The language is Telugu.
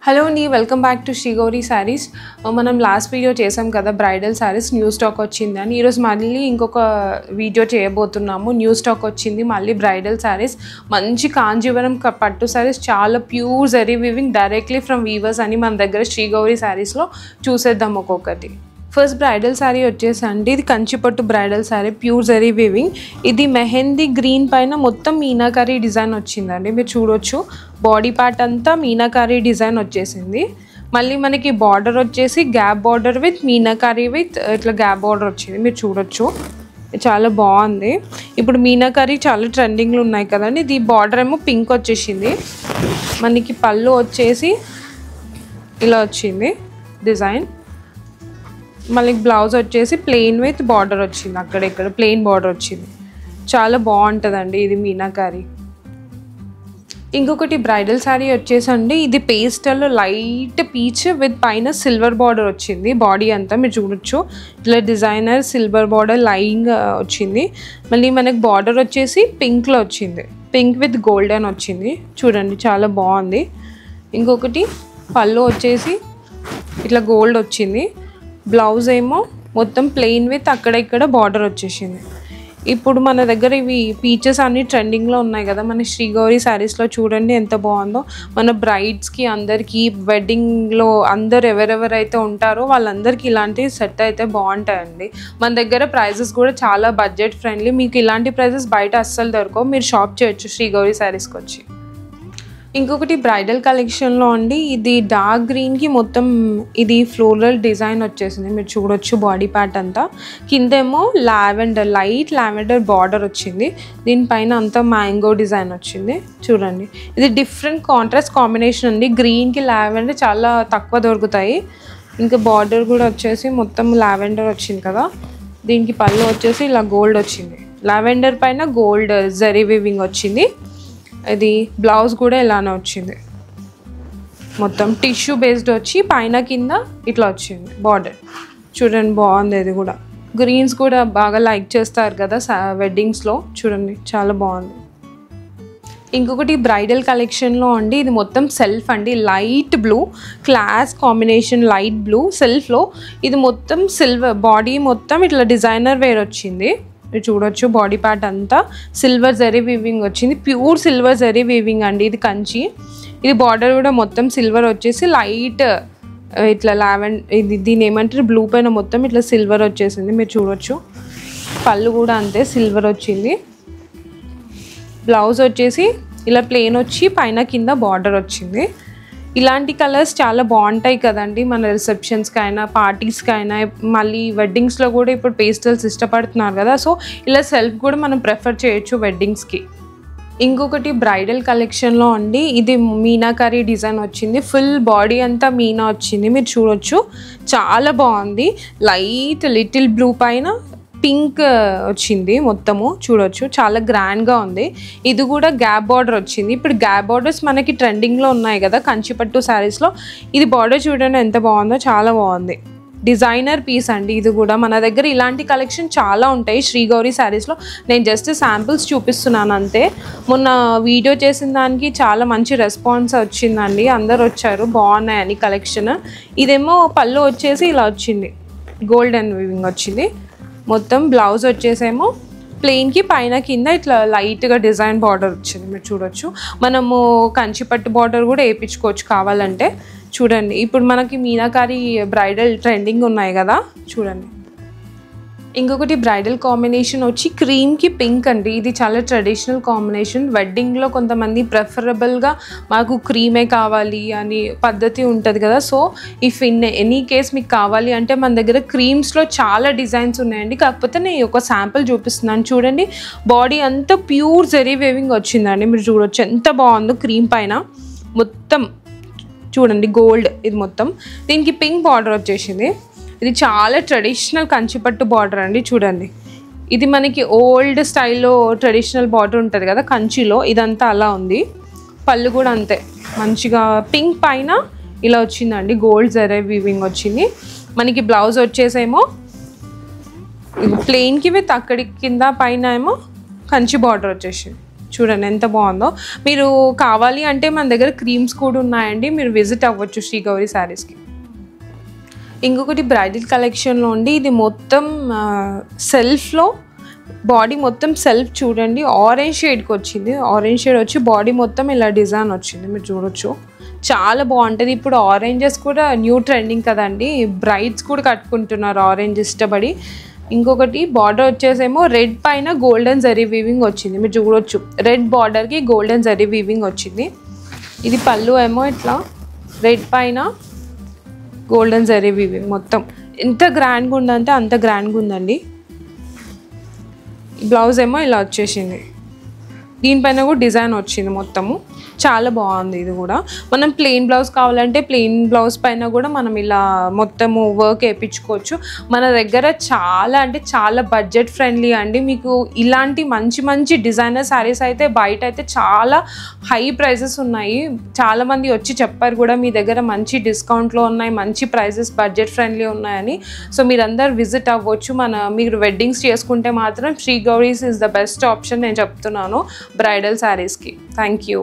హలో అండి, welcome back to Shri Gauri sarees. మనం లాస్ట్ వీడియో చేసాం కదా బ్రైడల్ శారీస్ న్యూ స్టాక్ వచ్చిందని. ఈరోజు మళ్ళీ ఇంకొక వీడియో చేయబోతున్నాము. న్యూ స్టాక్ వచ్చింది మళ్ళీ బ్రైడల్ శారీస్, మంచి కాంజీవరం పట్టు శారీస్, చాలా pure zari weaving directly from weavers అని మన దగ్గర శ్రీ గౌరీ శారీస్లో చూసేద్దాం ఒక్కొక్కటి. ఫస్ట్ బ్రైడల్ శారీ వచ్చేసండి, ఇది Kanchipattu bridal sari, pure zari weaving. ఇది మెహందీ గ్రీన్ పైన మొత్తం మీనాకారీ డిజైన్ వచ్చిందండి. మీరు చూడొచ్చు, బాడీ పార్ట్ అంతా మీనాకారీ డిజైన్ వచ్చేసింది. మళ్ళీ మనకి బార్డర్ వచ్చేసి gap border with meenakari with ఇట్లా గ్యాప్ బార్డర్ వచ్చింది. మీరు చూడొచ్చు, చాలా బాగుంది. ఇప్పుడు మీనాకారీ చాలా ట్రెండింగ్లు ఉన్నాయి కదండి. ఇది బార్డర్ ఏమో పింక్ వచ్చేసింది. మనకి పళ్ళు వచ్చేసి ఇలా వచ్చింది డిజైన్. మళ్ళీ బ్లౌజ్ వచ్చేసి ప్లెయిన్ విత్ బార్డర్ వచ్చింది, అక్కడెక్కడ ప్లెయిన్ బార్డర్ వచ్చింది. చాలా బాగుంటుందండి ఇది మీనాకారీ. ఇంకొకటి బ్రైడల్ శారీ వచ్చేసండి, ఇది పేస్టల్ లైట్ పీచ్ విత్ పైన సిల్వర్ బార్డర్ వచ్చింది. బాడీ అంతా మీరు చూడొచ్చు, ఇట్లా డిజైనర్ సిల్వర్ బార్డర్ లైయింగ్ వచ్చింది. మళ్ళీ మనకి బార్డర్ వచ్చేసి పింక్లో వచ్చింది, పింక్ విత్ గోల్డెన్ వచ్చింది. చూడండి, చాలా బాగుంది. ఇంకొకటి పళ్ళు వచ్చేసి ఇట్లా గోల్డ్ వచ్చింది. బ్లౌజ్ ఏమో మొత్తం ప్లెయిన్ విత్ అక్కడ ఇక్కడ బార్డర్ వచ్చేసింది. ఇప్పుడు మన దగ్గర ఇవి పీచెస్ అన్ని ట్రెండింగ్లో ఉన్నాయి కదా మన శ్రీ గౌరీ శారీస్లో. చూడండి ఎంత బాగుందో. మన బ్రైడ్స్కి అందరికీ వెడ్డింగ్లో అందరు ఎవరెవరైతే ఉంటారో వాళ్ళందరికీ ఇలాంటి సెట్ అయితే బాగుంటాయండి. మన దగ్గర ప్రైజెస్ కూడా చాలా బడ్జెట్ ఫ్రెండ్లీ. మీకు ఇలాంటి ప్రైజెస్ బయట అస్సలు దొరకవు. మీరు షాప్ చేయొచ్చు శ్రీ గౌరీ శారీస్కి వచ్చి. ఇంకొకటి బ్రైడల్ కలెక్షన్లో అండి, ఇది డార్క్ గ్రీన్కి మొత్తం ఇది ఫ్లోరల్ డిజైన్ వచ్చేసింది. మీరు చూడొచ్చు, బాడీ పార్ట్ అంతా కిందేమో లావెండర్ లైట్ లావెండర్ బార్డర్ వచ్చింది. దీనిపైన అంతా మ్యాంగో డిజైన్ వచ్చింది. చూడండి, ఇది డిఫరెంట్ కాంట్రాస్ట్ కాంబినేషన్ అండి. గ్రీన్కి లావెండర్ చాలా తక్కువ దొరుకుతాయి. ఇంకా బార్డర్ కూడా వచ్చేసి మొత్తం లావెండర్ వచ్చింది కదా. దీనికి పళ్ళు వచ్చేసి ఇలా గోల్డ్ వచ్చింది. లావెండర్ పైన గోల్డ్ జరీ వీవింగ్ వచ్చింది. ఇది బ్లౌజ్ కూడా ఇలానే వచ్చింది. మొత్తం టిష్యూ బేస్డ్ వచ్చి పైన కింద ఇట్లా వచ్చింది బార్డర్. చూడండి, బాగుంది. ఇది కూడా గ్రీన్స్ కూడా బాగా లైక్ చేస్తారు కదా వెడ్డింగ్స్లో. చూడండి, చాలా బాగుంది. ఇంకొకటి బ్రైడల్ కలెక్షన్లో అండి, ఇది మొత్తం సెల్ఫ్ అండి, light blue class combination, light blue సెల్ఫ్లో. ఇది మొత్తం సిల్వర్ బాడీ మొత్తం ఇట్లా డిజైనర్ వేర్ వచ్చింది. మీరు చూడొచ్చు, బాడీ పార్ట్ అంతా సిల్వర్ జరీ వీవింగ్ వచ్చింది. ప్యూర్ సిల్వర్ జరీ వీవింగ్ అండి, ఇది కంచి. ఇది బార్డర్ కూడా మొత్తం సిల్వర్ వచ్చేసి లైట్ ఇట్లా ఇది దీని ఏమంటారు బ్లూ పైన మొత్తం ఇట్లా సిల్వర్ వచ్చేసింది. మీరు చూడొచ్చు, పళ్ళు కూడా అంతే సిల్వర్ వచ్చింది. బ్లౌజ్ వచ్చేసి ఇలా ప్లెయిన్ వచ్చి పైన కింద బార్డర్ వచ్చింది. ఇలాంటి కలర్స్ చాలా బాగుంటాయి కదండి మన రిసెప్షన్స్కి అయినా పార్టీస్కి అయినా. మళ్ళీ వెడ్డింగ్స్లో కూడా ఇప్పుడు పేస్టల్స్ ఇష్టపడుతున్నారు కదా, సో ఇలా సెల్ఫ్ కూడా మనం ప్రిఫర్ చేయొచ్చు వెడ్డింగ్స్కి. ఇంకొకటి బ్రైడల్ కలెక్షన్లో అండి, ఇది మీనాకారీ డిజైన్ వచ్చింది. ఫుల్ బాడీ అంతా మీనా వచ్చింది. మీరు చూడొచ్చు, చాలా బాగుంది. లైట్ లిటిల్ బ్లూ పైన పింక్ వచ్చింది మొత్తము. చూడొచ్చు, చాలా గ్రాండ్గా ఉంది. ఇది కూడా గ్యాప్ బార్డర్ వచ్చింది. ఇప్పుడు గ్యాప్ బార్డర్స్ మనకి ట్రెండింగ్లో ఉన్నాయి కదా కంచిపట్టు శారీస్లో. ఇది బార్డర్ చూడండి ఎంత బాగుందో, చాలా బాగుంది. డిజైనర్ పీస్ అండి ఇది కూడా. మన దగ్గర ఇలాంటి కలెక్షన్ చాలా ఉంటాయి శ్రీ గౌరీ శారీస్లో. నేను జస్ట్ శాంపిల్స్ చూపిస్తున్నాను అంతే. మొన్న వీడియో చేసిన దానికి చాలా మంచి రెస్పాన్స్ వచ్చిందండి, అందరు వచ్చారు బాగున్నాయని కలెక్షన్. ఇదేమో పళ్ళు వచ్చేసి ఇలా వచ్చింది, గోల్డెన్ వీవింగ్ వచ్చింది. మొత్తం బ్లౌజ్ వచ్చేసేమో ప్లెయిన్కి పైన కింద ఇట్లా లైట్గా డిజైన్ బార్డర్ వచ్చింది. మీరు చూడొచ్చు, మనము కంచిపట్టు బార్డర్ కూడా వేయించుకోవచ్చు కావాలంటే. చూడండి, ఇప్పుడు మనకి మీనాకారీ బ్రైడల్ ట్రెండింగ్ ఉన్నాయి కదా, చూడండి. ఇంకొకటి బ్రైడల్ కాంబినేషన్ వచ్చి క్రీమ్కి పింక్ అండి. ఇది చాలా ట్రెడిషనల్ కాంబినేషన్. వెడ్డింగ్లో కొంతమంది ప్రిఫరబుల్గా మాకు క్రీమే కావాలి అని పద్ధతి ఉంటుంది కదా. సో ఇఫ్ ఎనీ కేస్ మీకు కావాలి అంటే మన దగ్గర క్రీమ్స్లో చాలా డిజైన్స్ ఉన్నాయండి. కాకపోతే నేను ఒక శాంపుల్ చూపిస్తున్నాను. చూడండి, బాడీ అంతా ప్యూర్ జరీ వేవింగ్ వచ్చిందండి. మీరు చూడొచ్చు ఎంత బాగుందో. క్రీమ్ పైన మొత్తం చూడండి గోల్డ్, ఇది మొత్తం. దీనికి పింక్ బార్డర్ వచ్చేసింది. ఇది చాలా ట్రెడిషనల్ కంచిపట్టు బార్డర్ అండి. చూడండి, ఇది మనకి ఓల్డ్ స్టైల్లో ట్రెడిషనల్ బార్డర్ ఉంటుంది కదా కంచిలో, ఇదంతా అలా ఉంది. పళ్ళు కూడా అంతే మంచిగా పింక్ పైన ఇలా వచ్చిందండి, గోల్డ్ జరీ వీవింగ్ వచ్చింది. మనకి బ్లౌజ్ వచ్చేసేమో ప్లెయిన్కి విత్ అక్కడి కింద పైన ఏమో కంచి బార్డర్ వచ్చేసింది. చూడండి ఎంత బాగుందో. మీరు కావాలి అంటే మన దగ్గర క్రీమ్స్ కూడా ఉన్నాయండి, మీరు విజిట్ అవ్వచ్చు శ్రీ గౌరీ శారీస్కి. ఇంకొకటి బ్రైడల్ కలెక్షన్లో ఉండి ఇది మొత్తం సెల్ఫ్లో బాడీ మొత్తం సెల్ఫ్ చూడండి ఆరెంజ్ షేడ్కి వచ్చింది. ఆరెంజ్ షేడ్ వచ్చి బాడీ మొత్తం ఇలా డిజైన్ వచ్చింది, మీరు చూడొచ్చు. చాలా బాగుంటుంది. ఇప్పుడు ఆరెంజెస్ కూడా న్యూ ట్రెండింగ్ కదండి, బ్రైడ్స్ కూడా కట్టుకుంటున్నారు ఆరెంజ్ ఇష్టపడి. ఇంకొకటి బార్డర్ వచ్చేసేమో రెడ్ పైన గోల్డెన్ జరీ వీవింగ్ వచ్చింది, మీరు చూడొచ్చు. రెడ్ బార్డర్కి గోల్డెన్ జరీ వీవింగ్ వచ్చింది. ఇది పళ్ళు ఏమో ఇట్లా రెడ్ పైన గోల్డెన్ జరీ వీవింగ్. మొత్తం ఎంత గ్రాండ్గా ఉందంటే అంత గ్రాండ్గా ఉందండి. బ్లౌజ్ ఏమో ఇలా వచ్చేసింది, దీనిపైన కూడా డిజైన్ వచ్చింది మొత్తము. చాలా బాగుంది. ఇది కూడా మనం ప్లెయిన్ బ్లౌజ్ కావాలంటే ప్లెయిన్ బ్లౌజ్ పైన కూడా మనం ఇలా మొత్తము వర్క్ వేయించుకోవచ్చు. మన దగ్గర చాలా అంటే చాలా బడ్జెట్ ఫ్రెండ్లీ అండి. మీకు ఇలాంటి మంచి మంచి డిజైనర్ శారీస్ అయితే బయట అయితే చాలా హై ప్రైజెస్ ఉన్నాయి. చాలామంది వచ్చి చెప్పారు కూడా మీ దగ్గర మంచి డిస్కౌంట్లో ఉన్నాయి, మంచి ప్రైజెస్, బడ్జెట్ ఫ్రెండ్లీ ఉన్నాయని. సో మీరందరూ విజిట్ అవ్వచ్చు. మీరు వెడ్డింగ్స్ చేసుకుంటే మాత్రం Shri Gowri's is the best option నేను చెప్తున్నాను బ్రైడల్ శారీస్కి. Thank you.